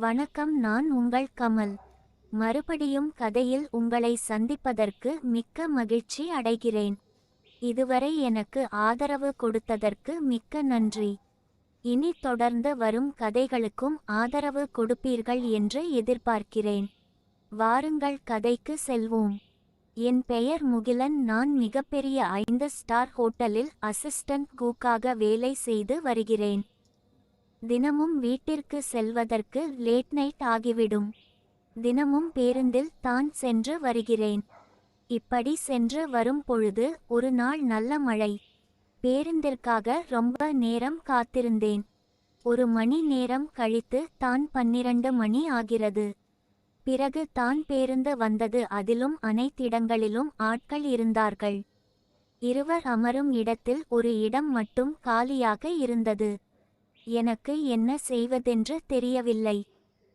வணக்கம், நான் உங்கள் கமல். மறுபடியும் கதையில் உங்களை சந்திப்பதற்கு மிக்க மகிழ்ச்சி அடைகிறேன். இதுவரை எனக்கு ஆதரவு கொடுத்ததற்கு மிக்க நன்றி. இனி தொடர்ந்து வரும் கதைகளுக்கும் ஆதரவு கொடுப்பீர்கள் என்று எதிர்பார்க்கிறேன். வாருங்கள், கதைக்கு செல்வோம். என் பெயர் முகிலன். நான் மிகப்பெரிய 5 ஸ்டார் ஹோட்டலில் அசிஸ்டன்ட் குக்காக வேலை செய்து வருகிறேன். தினமும் வீட்டிற்கு செல்வதற்கு லேட் நைட் ஆகிவிடும். தினமும் பேருந்தில் தான் சென்று வருகிறேன். இப்படி சென்று வரும் பொழுது ஒரு நாள் நல்ல மழை. பேருந்திற்காக ரொம்ப நேரம் காத்திருந்தேன். 1 மணி நேரம் கழித்து தான் 12 மணி ஆகிறது. பிறகு தான் பேருந்து வந்தது. அதிலும் அனைத்திடங்களிலும் ஆட்கள் இருந்தார்கள். இருவர் அமரும் இடத்தில் ஒரு இடம் மட்டும் காலியாக இருந்தது. எனக்கு என்ன செய்வதென்று தெரியவில்லை.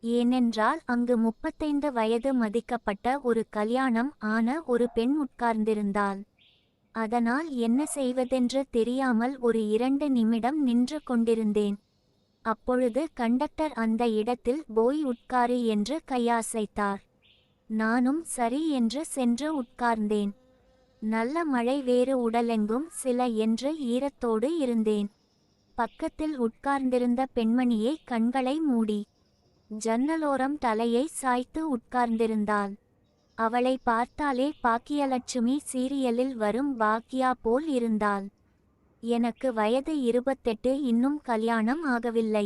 ஏனென்றால் அங்கு 35 வயது மதிக்கப்பட்ட ஒரு கல்யாணம் ஆன ஒரு பெண் உட்கார்ந்திருந்தாள். அதனால் என்ன செய்வதென்று தெரியாமல் ஒரு 2 நிமிடம் நின்று கொண்டிருந்தேன். அப்பொழுது கண்டக்டர் அந்த இடத்தில் போய் உட்காரு என்று கையசைத்தார். நானும் சரி என்று சென்று உட்கார்ந்தேன். நல்ல மழை, வேறு உடலெங்கும் சில என்று ஈரத்தோடு இருந்தேன். பக்கத்தில் உட்கார்ந்திருந்த பெண்மணியை கண்களை மூடி ஜன்னலோரம் தலையை சாய்த்து உட்கார்ந்திருந்தாள். அவளை பார்த்தாலே பாக்கியலட்சுமி சீரியலில் வரும் பாக்கியா போல் இருந்தாள். எனக்கு வயது 28, இன்னும் கல்யாணம் ஆகவில்லை.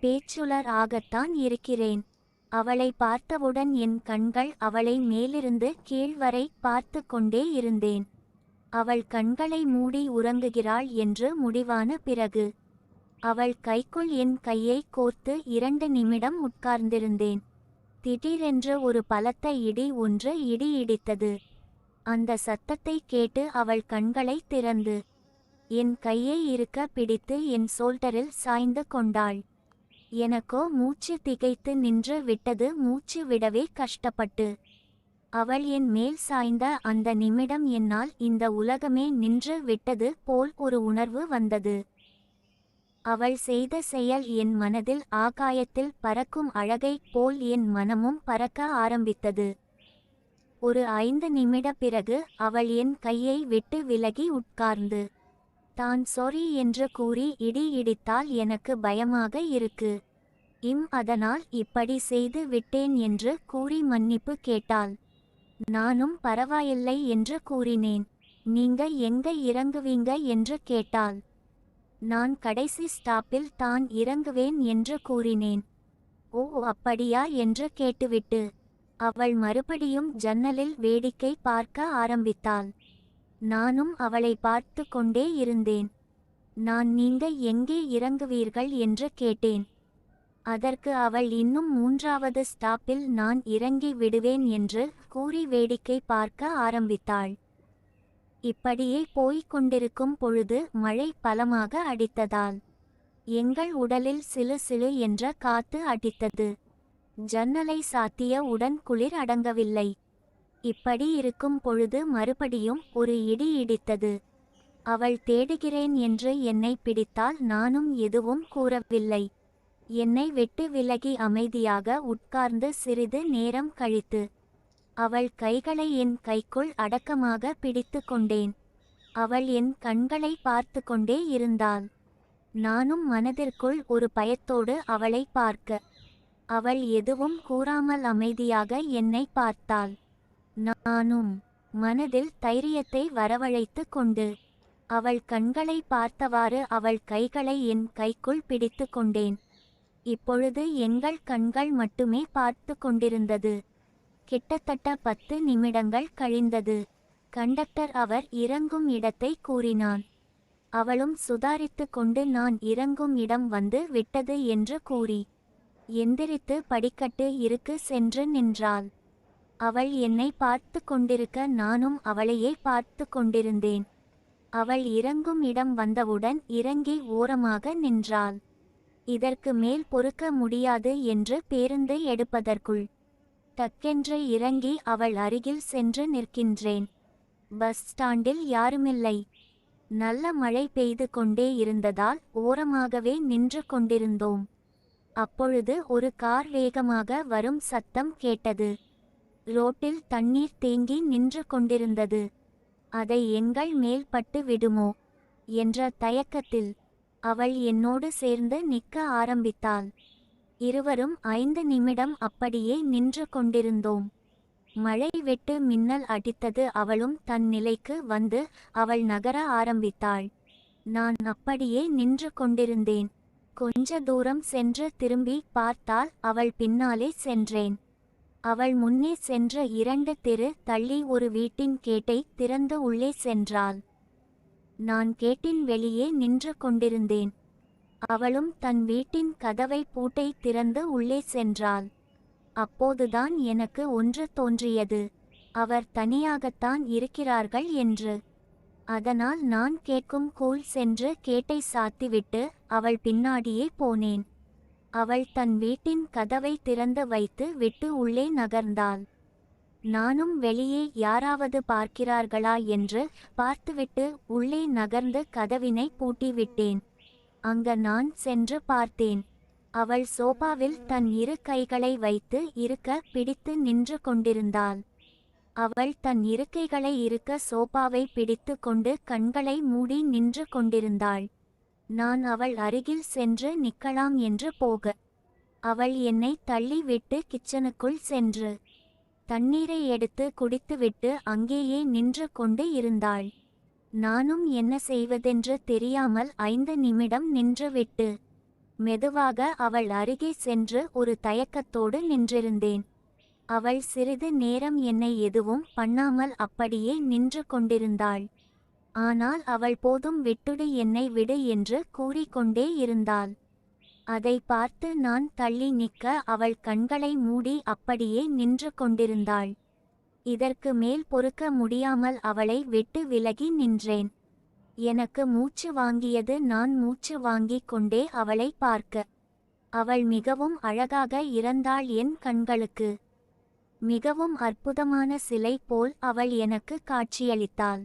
பேச்சுலர் ஆகத்தான் இருக்கிறேன். அவளை பார்த்தவுடன் என் கண்கள் அவளை மேலிருந்து கீழ் வரை பார்த்து கொண்டே இருந்தேன். அவள் கண்களை மூடி உறங்குகிறாள் என்று முடிவான பிறகு அவள் கைக்குள் என் கையை கோர்த்து 2 நிமிடம் உட்கார்ந்திருந்தேன். திடீரென்று ஒரு பலத்த இடி ஒன்று இடித்தது. அந்த சத்தத்தை கேட்டு அவள் கண்களை திறந்து என் கையை இறுக்க பிடித்து என் ஷோல்டரில் சாய்ந்து கொண்டாள். எனக்கோ மூச்சு திகைத்து நின்று விட்டது. மூச்சு விடவே கஷ்டப்பட்டு அவள் என் மேல் சாய்ந்த அந்த நிமிடம் என்னால் இந்த உலகமே நின்று விட்டது போல் ஒரு உணர்வு வந்தது. அவள் செய்த செயல் என் மனதில் ஆகாயத்தில் பறக்கும் அழகை போல் என் மனமும் பறக்க ஆரம்பித்தது. ஒரு 5 நிமிட பிறகு அவள் என் கையை விட்டு விலகி உட்கார்ந்து தான் சொரி என்று கூறி இடித்தால் எனக்கு பயமாக இருக்கு. அதனால் இப்படி செய்து விட்டேன் என்று கூறி மன்னிப்பு கேட்டாள். நானும் பரவாயில்லை என்று கூறினேன். நீங்க எங்க இறங்குவீங்க என்று கேட்டாள். நான் கடைசி ஸ்டாப்பில் தான் இறங்குவேன் என்று கூறினேன். ஓ, அப்படியா என்று கேட்டுவிட்டு அவள் மறுபடியும் ஜன்னலில் வேடிக்கை பார்க்க ஆரம்பித்தாள். நானும் அவளை பார்த்து கொண்டே இருந்தேன். நீங்க எங்கே இறங்குவீர்கள் என்று கேட்டேன். அதற்கு அவள் இன்னும் 3வது ஸ்டாப்பில் நான் இறங்கி விடுவேன் என்று கூறி வேடிக்கை பார்க்க ஆரம்பித்தாள். இப்படியே போய்க் கொண்டிருக்கும் பொழுது மழை பலமாக அடித்ததால் எங்கள் உடலில் சிலு சிலு என்ற காத்து அடித்தது. ஜன்னலை சாத்திய உடன் குளிர் அடங்கவில்லை. இப்படி இருக்கும் பொழுது மறுபடியும் ஒரு இடி இடித்தது. அவள் தேடுகிறேன் என்று என்னை பிடித்தால் நானும் எதுவும் கூறவில்லை. என்னை விட்டு விலகி அமைதியாக உட்கார்ந்து சிறிது நேரம் கழித்து அவள் கைகளை என் கைக்குள் அடக்கமாக பிடித்து கொண்டேன். அவள் என் கண்களை பார்த்து கொண்டே இருந்தாள். நானும் மனதிற்குள் ஒரு பயத்தோடு அவளை பார்க்க அவள் எதுவும் கூறாமல் அமைதியாக என்னை பார்த்தாள். நானும் மனதில் தைரியத்தை வரவழைத்து கொண்டு அவள் கண்களை பார்த்தவாறு அவள் கைகளை என் கைக்குள் பிடித்து கொண்டேன். இப்பொழுது எங்கள் கண்கள் மட்டுமே பார்த்து கொண்டிருந்தது. கிட்டத்தட்ட 10 நிமிடங்கள் கழிந்தது. கண்டக்டர் அவர் இறங்கும் இடத்தை கூறினான். அவளும் சுதாரித்து கொண்டு நான் இறங்கும் இடம் வந்து விட்டது என்று கூறி எந்திரித்து படிக்கட்டு இருக்கு சென்று நின்றாள். அவள் என்னை பார்த்து கொண்டிருக்க நானும் அவளையே பார்த்து கொண்டிருந்தேன். அவள் இறங்கும் இடம் வந்தவுடன் இறங்கி ஓரமாக நின்றாள். இதற்கு மேல் பொறுக்க முடியாது என்று பேருந்து எடுப்பதற்குள் டக்கென்று இறங்கி அவள் அருகில் சென்று நிற்கின்றேன். பஸ் ஸ்டாண்டில் யாருமில்லை. நல்ல மழை பெய்து கொண்டே இருந்ததால் ஓரமாகவே நின்று கொண்டிருந்தோம். அப்பொழுது ஒரு கார் வேகமாக வரும் சத்தம் கேட்டது. ரோட்டில் தண்ணீர் தேங்கி நின்று கொண்டிருந்தது. அதை எங்கள் மேல் பட்டு விடுமோ என்ற தயக்கத்தில் அவள் என்னோடு சேர்ந்து நிற்க ஆரம்பித்தாள். இருவரும் 5 நிமிடம் அப்படியே நின்று கொண்டிருந்தோம். மழை வெட்டு மின்னல் அடித்தது. அவளும் தன் நிலைக்கு வந்து அவள் நகர ஆரம்பித்தாள். நான் அப்படியே நின்று கொண்டிருந்தேன். கொஞ்ச தூரம் சென்று திரும்பி பார்த்தால் அவள் பின்னாலே சென்றேன். அவள் முன்னே சென்ற 2 தெரு தள்ளி ஒரு வீட்டின் கேட்டை திறந்து உள்ளே சென்றாள். நான் கேட்டின் வெளியே நின்று கொண்டிருந்தேன். அவளும் தன் வீட்டின் கதவை பூட்டை திறந்து உள்ளே சென்றாள். அப்போதுதான் எனக்கு ஒன்று தோன்றியது. அவர் தனியாகத்தான் இருக்கிறார்கள் என்று. அதனால் நான் கேட்கும் கூல் சென்று கேட்டை சாத்திவிட்டு அவள் பின்னாடியே போனேன். அவள் தன் வீட்டின் கதவை திறந்து வைத்து விட்டு உள்ளே நகர்ந்தாள். நானும் வெளியே யாராவது பார்க்கிறார்களா என்று பார்த்துவிட்டு உள்ளே நகர்ந்து கதவினை பூட்டிவிட்டேன். அங்க நான் சென்று பார்த்தேன். அவள் சோபாவில் தன் 2 கைகளை வைத்து இருக்க பிடித்து நின்று கொண்டிருந்தாள். அவள் தன் இருக்கைகளை இருக்க சோபாவை பிடித்து கொண்டு கண்களை மூடி நின்று கொண்டிருந்தாள். நான் அவள் அருகில் சென்று நிற்கலாம் என்று போக அவள் என்னை தள்ளி விட்டு கிச்சனுக்குள் சென்று தண்ணீரை எடுத்து குடித்துவிட்டு அங்கேயே நின்று கொண்டு இருந்தாள். நானும் என்ன செய்வதென்று தெரியாமல் 5 நிமிடம் நின்றுவிட்டு மெதுவாக அவள் அருகே சென்று ஒரு தயக்கத்தோடு நின்றிருந்தேன். அவள் சிறிது நேரம் என்னை எதுவும் பண்ணாமல் அப்படியே நின்று கொண்டிருந்தாள். ஆனால் அவள் போதும் விட்டுடு, என்னை விடு என்று கூறிக்கொண்டே இருந்தாள். அதை பார்த்து நான் தள்ளி நிற்க அவள் கண்களை மூடி அப்படியே நின்று கொண்டிருந்தாள். இதற்கு மேல் பொறுக்க முடியாமல் அவளை விட்டு விலகி நின்றேன். எனக்கு மூச்சு வாங்கியது. நான் மூச்சு வாங்கிக் கொண்டே அவளை பார்க்க அவள் மிகவும் அழகாக இருந்தாள். என் கண்களுக்கு மிகவும் அற்புதமான சிலை போல் அவள் எனக்கு காட்சியளித்தாள்.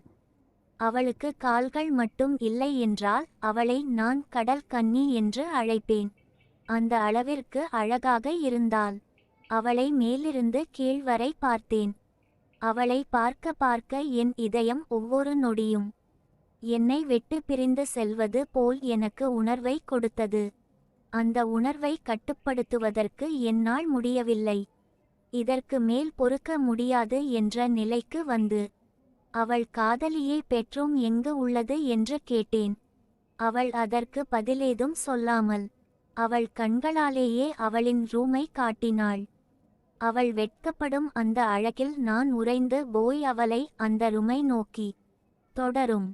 அவளுக்கு கால்கள் மட்டும் இல்லை என்றால் அவளை நான் கடல் கன்னி என்று அழைப்பேன். அந்த அளவிற்கு அழகாக இருந்தாள். அவளை மேலிருந்து கீழ் வரை பார்த்தேன். அவளை பார்க்க பார்க்க என் இதயம் ஒவ்வொரு நொடியும் என்னை விட்டு பிரிந்து செல்வது போல் எனக்கு உணர்வை கொடுத்தது. அந்த உணர்வை கட்டுப்படுத்துவதற்கு என்னால் முடியவில்லை. இதற்கு மேல் பொறுக்க முடியாது என்ற நிலைக்கு வந்து அவள் காதலியை பெட்ரூம் எங்கு உள்ளது என்று கேட்டேன். அவள் அதற்கு பதிலேதும் சொல்லாமல் அவள் கண்களாலேயே அவளின் ரூமை காட்டினாள். அவள் வெட்கப்படும் அந்த அழகில் நான் உறைந்து போய் அவளை அந்த ரூமை நோக்கி தொடரும்.